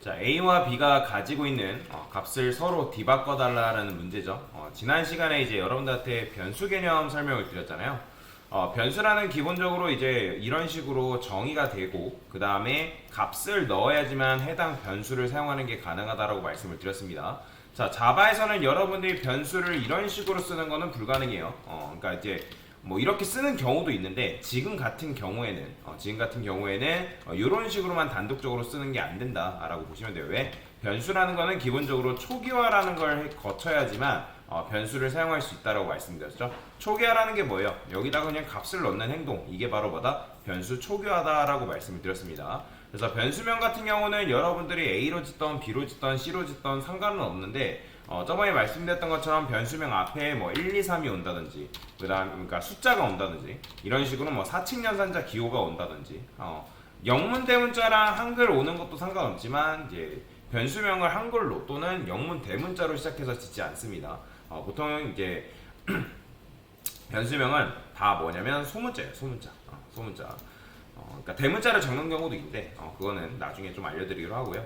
자, A와 B가 가지고 있는 값을 서로 뒤바꿔 달라라는 문제죠. 지난 시간에 이제 여러분들한테 변수 개념 설명을 드렸잖아요. 변수라는 기본적으로 이제 이런 식으로 정의가 되고 그 다음에 값을 넣어야지만 해당 변수를 사용하는 게 가능하다라고 말씀을 드렸습니다. 자, 자바에서는 여러분들이 변수를 이런 식으로 쓰는 거는 불가능해요. 그러니까 이제 뭐 이렇게 쓰는 경우도 있는데 지금 같은 경우에는 이런 식으로만 단독적으로 쓰는 게 안 된다라고 보시면 돼요. 왜? 변수라는 거는 기본적으로 초기화라는 걸 거쳐야지만 변수를 사용할 수 있다라고 말씀드렸죠. 초기화라는 게 뭐예요? 여기다가 그냥 값을 넣는 행동, 이게 바로 뭐다? 변수 초기화다라고 말씀을 드렸습니다. 그래서 변수명 같은 경우는 여러분들이 A로 짓던 B로 짓던 C로 짓던 상관은 없는데 저번에 말씀드렸던 것처럼 변수명 앞에 뭐 1, 2, 3이 온다든지 그러니까 숫자가 온다든지 이런 식으로 뭐 사칙연산자 기호가 온다든지 영문 대문자랑 한글 오는 것도 상관없지만 이제 변수명을 한글로 또는 영문 대문자로 시작해서 짓지 않습니다. 보통 이제 변수명은 다 뭐냐면 소문자예요. 소문자. 그러니까 대문자를 적는 경우도 있는데 그거는 나중에 좀 알려드리기로 하고요.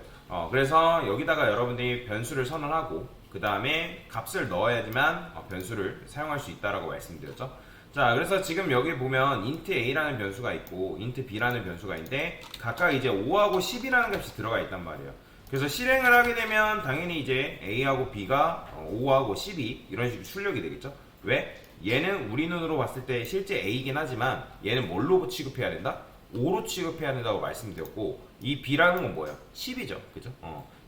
그래서 여기다가 여러분들이 변수를 선언하고 그 다음에 값을 넣어야지만 변수를 사용할 수 있다라고 말씀드렸죠. 자, 그래서 지금 여기 보면 int a라는 변수가 있고 int b라는 변수가 있는데 각각 이제 5하고 10이라는 값이 들어가 있단 말이에요. 그래서 실행을 하게 되면 당연히 이제 a하고 b가 5하고 10이 이런 식으로 출력이 되겠죠. 왜? 얘는 우리 눈으로 봤을 때 실제 a이긴 하지만 얘는 뭘로 취급해야 된다? 5로 취급해야 된다고 말씀드렸고 이 b라는 건 뭐예요? 10이죠. 그죠?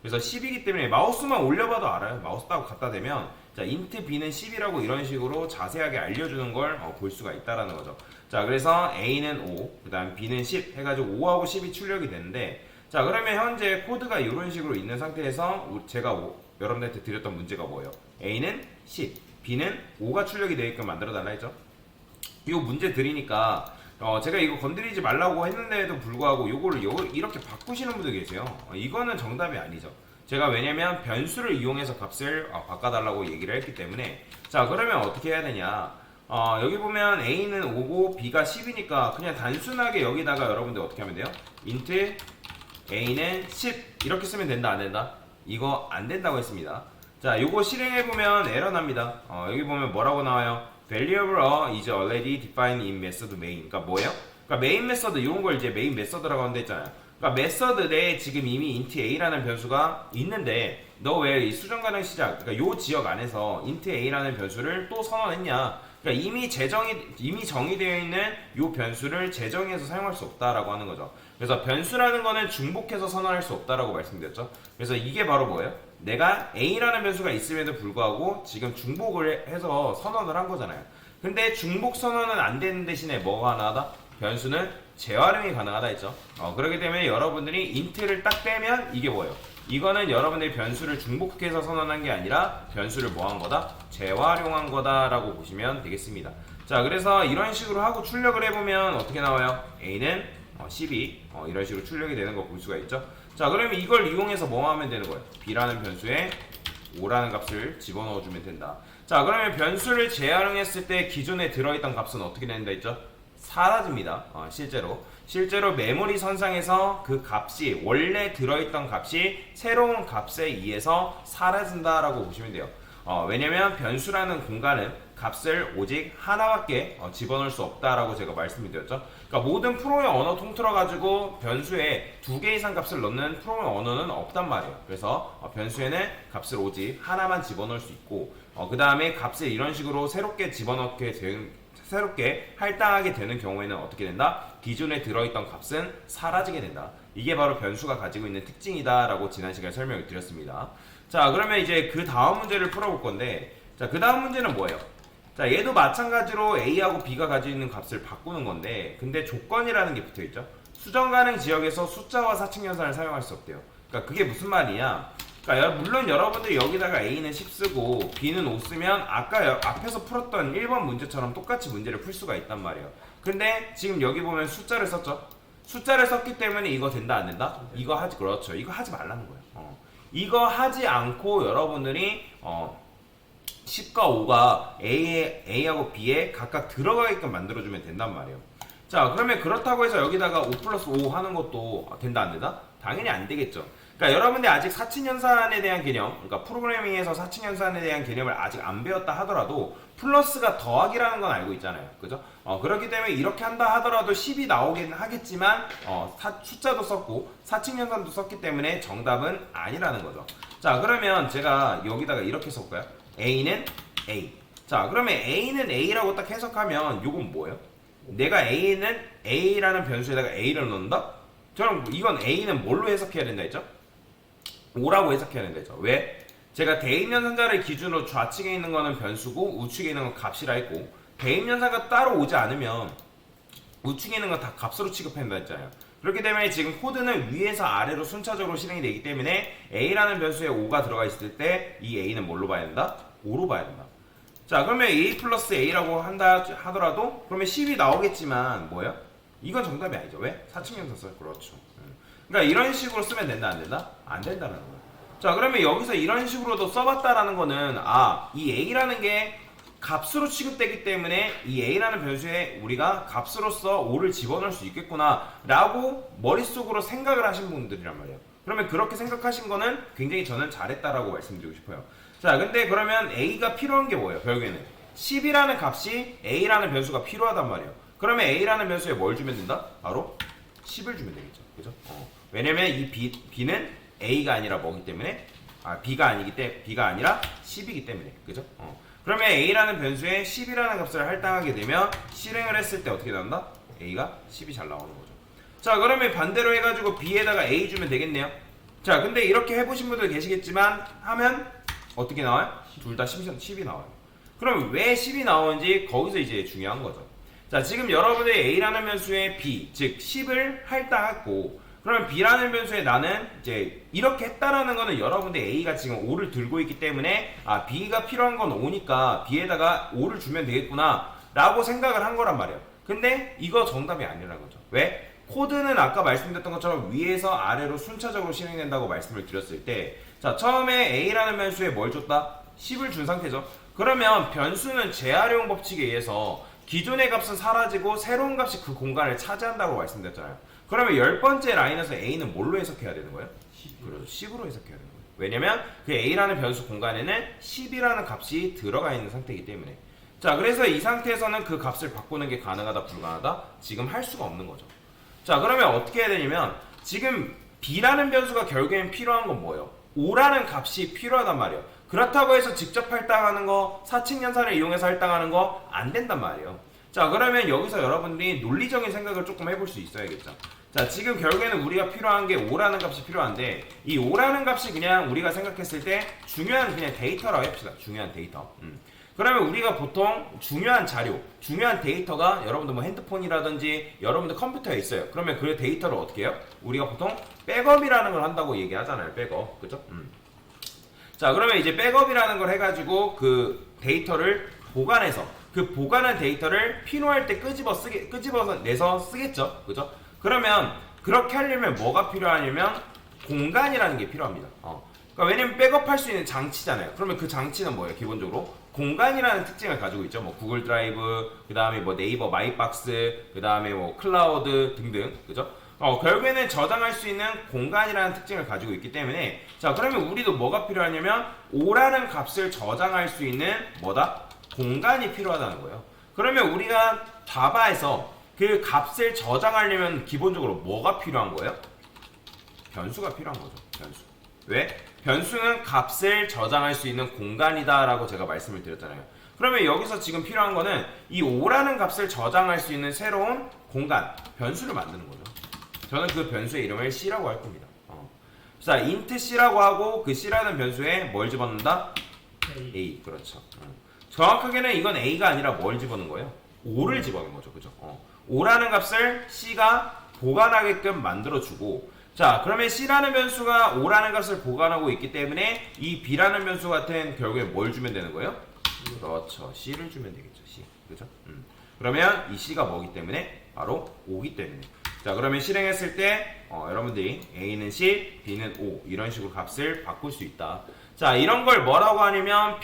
그래서 10이기 때문에 마우스만 올려봐도 알아요. 마우스 딱 갖다 대면 자, int b는 10이라고 이런 식으로 자세하게 알려주는 걸 볼 수가 있다라는 거죠. 자, 그래서 a는 5, 그 다음 b는 10 해가지고 5하고 10이 출력이 되는데 자, 그러면 현재 코드가 이런 식으로 있는 상태에서 제가 여러분들한테 드렸던 문제가 뭐예요? a는 10, b는 5가 출력이 되게끔 만들어 달라 했죠. 이 문제 드리니까 제가 이거 건드리지 말라고 했는데도 불구하고 요거를 이렇게 바꾸시는 분들 계세요. 이거는 정답이 아니죠. 제가 왜냐면 변수를 이용해서 값을 바꿔달라고 얘기를 했기 때문에 자, 그러면 어떻게 해야 되냐. 여기 보면 a는 5고 b가 10이니까 그냥 단순하게 여기다가 여러분들 어떻게 하면 돼요? int a는 10 이렇게 쓰면 된다 안 된다? 이거 안 된다고 했습니다. 자, 요거 실행해보면 에러 납니다. 여기 보면 뭐라고 나와요? Variable is already defined in method main. 그러니까 뭐예요? 그러니까 메인 메서드 이런 걸 이제 메인 메서드라고 하는데 있잖아요. 그러니까 메서드 내에 지금 이미 int a라는 변수가 있는데 너 왜 이 수정 가능 시작? 그러니까 요 지역 안에서 int a라는 변수를 또 선언했냐? 그러니까 이미 정의되어 있는 요 변수를 재정의해서 사용할 수 없다라고 하는 거죠. 그래서 변수라는 거는 중복해서 선언할 수 없다라고 말씀드렸죠. 그래서 이게 바로 뭐예요? 내가 a라는 변수가 있음에도 불구하고 지금 중복을 해서 선언을 한 거잖아요. 근데 중복 선언은 안 되는 대신에 뭐가 가능하다? 변수는 재활용이 가능하다 했죠. 그렇기 때문에 여러분들이 int를 딱 빼면 이게 뭐예요? 이거는 여러분들이 변수를 중복해서 선언한 게 아니라 변수를 뭐 한 거다? 재활용한 거다라고 보시면 되겠습니다. 자, 그래서 이런 식으로 하고 출력을 해보면 어떻게 나와요? a는 12 이런 식으로 출력이 되는 거 볼 수가 있죠. 자, 그러면 이걸 이용해서 뭐 하면 되는 거예요? b라는 변수에 5라는 값을 집어넣어 주면 된다. 자, 그러면 변수를 재활용했을 때 기존에 들어있던 값은 어떻게 된다 했죠? 사라집니다. 실제로 메모리 선상에서 그 값이 원래 들어있던 값이 새로운 값에 의해서 사라진다라고 보시면 돼요. 왜냐면 변수라는 공간은 값을 오직 하나밖에 집어넣을 수 없다라고 제가 말씀을 드렸죠. 그러니까 모든 프로그램 언어 통틀어 가지고 변수에 2개 이상 값을 넣는 프로그램 언어는 없단 말이에요. 그래서 변수에는 값을 오직 하나만 집어넣을 수 있고 그 다음에 값을 이런 식으로 새롭게 할당하게 되는 경우에는 어떻게 된다? 기존에 들어있던 값은 사라지게 된다. 이게 바로 변수가 가지고 있는 특징이다 라고 지난 시간에 설명을 드렸습니다. 자, 그러면 이제 그 다음 문제를 풀어볼 건데 자, 그 다음 문제는 뭐예요? 자, 얘도 마찬가지로 a하고 b가 가지고 있는 값을 바꾸는 건데 근데 조건이라는 게 붙어있죠. 수정 가능 지역에서 숫자와 사칙연산을 사용할 수 없대요. 그러니까 그게 무슨 말이냐? 그러니까 물론 여러분들이 여기다가 a는 10 쓰고 b는 5 쓰면 아까 앞에서 풀었던 1번 문제처럼 똑같이 문제를 풀 수가 있단 말이에요. 근데 지금 여기 보면 숫자를 썼죠. 숫자를 썼기 때문에 이거 된다 안 된다? 그렇죠. 이거 하지 말라는 거예요. 이거 하지 않고 여러분들이 10과 5가 A하고 B에 각각 들어가게끔 만들어주면 된단 말이에요. 자, 그러면 그렇다고 해서 여기다가 5 플러스 5 하는 것도 된다 안 된다? 당연히 안 되겠죠. 그러니까 여러분들 아직 사칙연산에 대한 개념, 그러니까 프로그래밍에서 사칙연산에 대한 개념을 아직 안 배웠다 하더라도 플러스가 더하기라는 건 알고 있잖아요. 그죠? 그렇기 때문에 이렇게 한다 하더라도 10이 나오긴 하겠지만 숫자도 썼고 사칙연산도 썼기 때문에 정답은 아니라는 거죠. 자, 그러면 제가 여기다가 이렇게 썼고요. A는 A. 자, 그러면 A는 A라고 딱 해석하면 이건 뭐예요? 내가 A는 A라는 변수에다가 A를 넣는다? 저는 이건 A는 뭘로 해석해야 된다 했죠? 5라고 해석해야 된다 했죠. 왜? 제가 대입연산자를 기준으로 좌측에 있는 거는 변수고 우측에 있는 건 값이라 했고 대입연산자가 따로 오지 않으면 우측에 있는 건 다 값으로 취급한다 했잖아요. 그렇기 때문에 지금 코드는 위에서 아래로 순차적으로 실행이 되기 때문에 A라는 변수에 5가 들어가 있을 때 이 A는 뭘로 봐야 된다? 5로 봐야 된다. 자, 그러면 A 플러스 A라고 한다 하더라도 그러면 10이 나오겠지만 뭐예요? 이건 정답이 아니죠. 왜? 사칙연산 써요. 그렇죠. 그러니까 이런 식으로 쓰면 된다 안 된다? 안 된다는 거예요. 자, 그러면 여기서 이런 식으로도 써봤다라는 거는 이 A라는 게 값으로 취급되기 때문에 이 A라는 변수에 우리가 값으로서 5를 집어넣을 수 있겠구나 라고 머릿속으로 생각을 하신 분들이란 말이에요. 그러면 그렇게 생각하신 거는 굉장히 저는 잘했다라고 말씀드리고 싶어요. 자, 근데 그러면 A가 필요한 게 뭐예요? 결국에는 10이라는 값이 A라는 변수가 필요하단 말이에요. 그러면 A라는 변수에 뭘 주면 된다? 바로 10을 주면 되겠죠. 그죠? 왜냐면 이 B는 A가 아니라 뭐기 때문에 B가 아니라 10이기 때문에. 그죠? 그러면 A라는 변수에 10이라는 값을 할당하게 되면 실행을 했을 때 어떻게 나온다? A가 10이 잘 나오는 거죠. 자, 그러면 반대로 해가지고 B에다가 A 주면 되겠네요. 자, 근데 이렇게 해보신 분들 계시겠지만 하면 어떻게 나와요? 둘 다 10이 나와요. 그럼 왜 10이 나오는지 거기서 이제 중요한 거죠. 자, 지금 여러분들이 A라는 변수에 B, 즉 10을 할당했고 그러면 B라는 변수에 나는 이제 이렇게 했다라는 거는 여러분들 A가 지금 5를 들고 있기 때문에 B가 필요한 건 5니까 B에다가 5를 주면 되겠구나 라고 생각을 한 거란 말이에요. 근데 이거 정답이 아니라는 거죠. 왜? 코드는 아까 말씀드렸던 것처럼 위에서 아래로 순차적으로 실행된다고 말씀을 드렸을 때 자, 처음에 A라는 변수에 뭘 줬다? 10을 준 상태죠. 그러면 변수는 재활용 법칙에 의해서 기존의 값은 사라지고 새로운 값이 그 공간을 차지한다고 말씀드렸잖아요. 그러면 10번째 라인에서 A는 뭘로 해석해야 되는 거예요? 10으로 해석해야 되는 거예요. 왜냐면 그 A라는 변수 공간에는 10이라는 값이 들어가 있는 상태이기 때문에. 자, 그래서 이 상태에서는 그 값을 바꾸는 게 가능하다 불가능하다? 지금 할 수가 없는 거죠. 자, 그러면 어떻게 해야 되냐면 지금 B라는 변수가 결국엔 필요한 건 뭐예요? 5라는 값이 필요하단 말이에요. 그렇다고 해서 직접 할당하는 거, 사칙연산을 이용해서 할당하는 거 안 된단 말이에요. 자, 그러면 여기서 여러분들이 논리적인 생각을 조금 해볼 수 있어야겠죠. 자, 지금 결국에는 우리가 필요한 게 5라는 값이 필요한데 이 5라는 값이 그냥 우리가 생각했을 때 중요한 그냥 데이터라고 합시다. 중요한 데이터. 그러면 우리가 보통 중요한 자료, 중요한 데이터가 여러분들 뭐 핸드폰이라든지 여러분들 컴퓨터에 있어요. 그러면 그 데이터를 어떻게 해요? 우리가 보통 백업이라는 걸 한다고 얘기하잖아요. 백업. 그죠? 자, 그러면 이제 백업이라는 걸 해가지고 그 데이터를 보관해서 그 보관한 데이터를 필요할 때 끄집어내서 쓰겠죠. 그죠? 그러면 그렇게 하려면 뭐가 필요하냐면 공간이라는 게 필요합니다. 그러니까 왜냐면 백업할 수 있는 장치잖아요. 그러면 그 장치는 뭐예요? 기본적으로 공간이라는 특징을 가지고 있죠. 뭐 구글 드라이브, 그 다음에 뭐 네이버 마이박스, 그 다음에 뭐 클라우드 등등. 그죠? 결국에는 저장할 수 있는 공간이라는 특징을 가지고 있기 때문에 자, 그러면 우리도 뭐가 필요하냐면 5라는 값을 저장할 수 있는 뭐다? 공간이 필요하다는 거예요. 그러면 우리가 자바에서 그 값을 저장하려면 기본적으로 뭐가 필요한 거예요? 변수가 필요한 거죠. 변수. 왜? 변수는 값을 저장할 수 있는 공간이다 라고 제가 말씀을 드렸잖아요. 그러면 여기서 지금 필요한 거는 이 5라는 값을 저장할 수 있는 새로운 공간, 변수를 만드는 거죠. 저는 그 변수의 이름을 C라고 할 겁니다. 자, int C라고 하고 그 C라는 변수에 뭘 집어넣는다? A. 그렇죠. 정확하게는 이건 A가 아니라 뭘 집어넣은 거예요? 5를 집어넣은 거죠. 그죠? 5라는 값을 C가 보관하게끔 만들어주고 자, 그러면 C라는 변수가 5라는 값을 보관하고 있기 때문에 이 B라는 변수 같은 결국에 뭘 주면 되는 거예요? 그렇죠. C를 주면 되겠죠. C. 그죠? 그러면 이 C가 뭐기 때문에? 바로 5기 때문에. 자, 그러면 실행했을 때 여러분들이 A는 10, B는 5 이런 식으로 값을 바꿀 수 있다. 자, 이런 걸 뭐라고 하냐면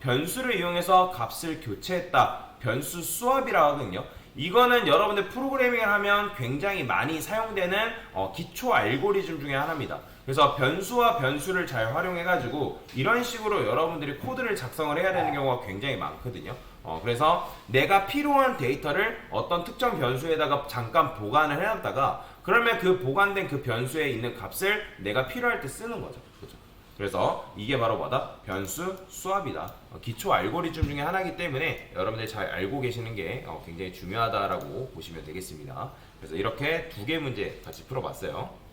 변수를 이용해서 값을 교체했다. 변수 수합이라고 하거든요. 이거는 여러분들 프로그래밍을 하면 굉장히 많이 사용되는 기초 알고리즘 중에 하나입니다. 그래서 변수와 변수를 잘 활용해가지고 이런 식으로 여러분들이 코드를 작성을 해야 되는 경우가 굉장히 많거든요. 그래서 내가 필요한 데이터를 어떤 특정 변수에다가 잠깐 보관을 해놨다가 그러면 그 보관된 그 변수에 있는 값을 내가 필요할 때 쓰는 거죠. 그죠? 그래서 이게 바로 뭐다? 변수 수합이다. 기초 알고리즘 중에 하나이기 때문에 여러분들이 잘 알고 계시는 게 굉장히 중요하다라고 보시면 되겠습니다. 그래서 이렇게 두 개 문제 같이 풀어봤어요.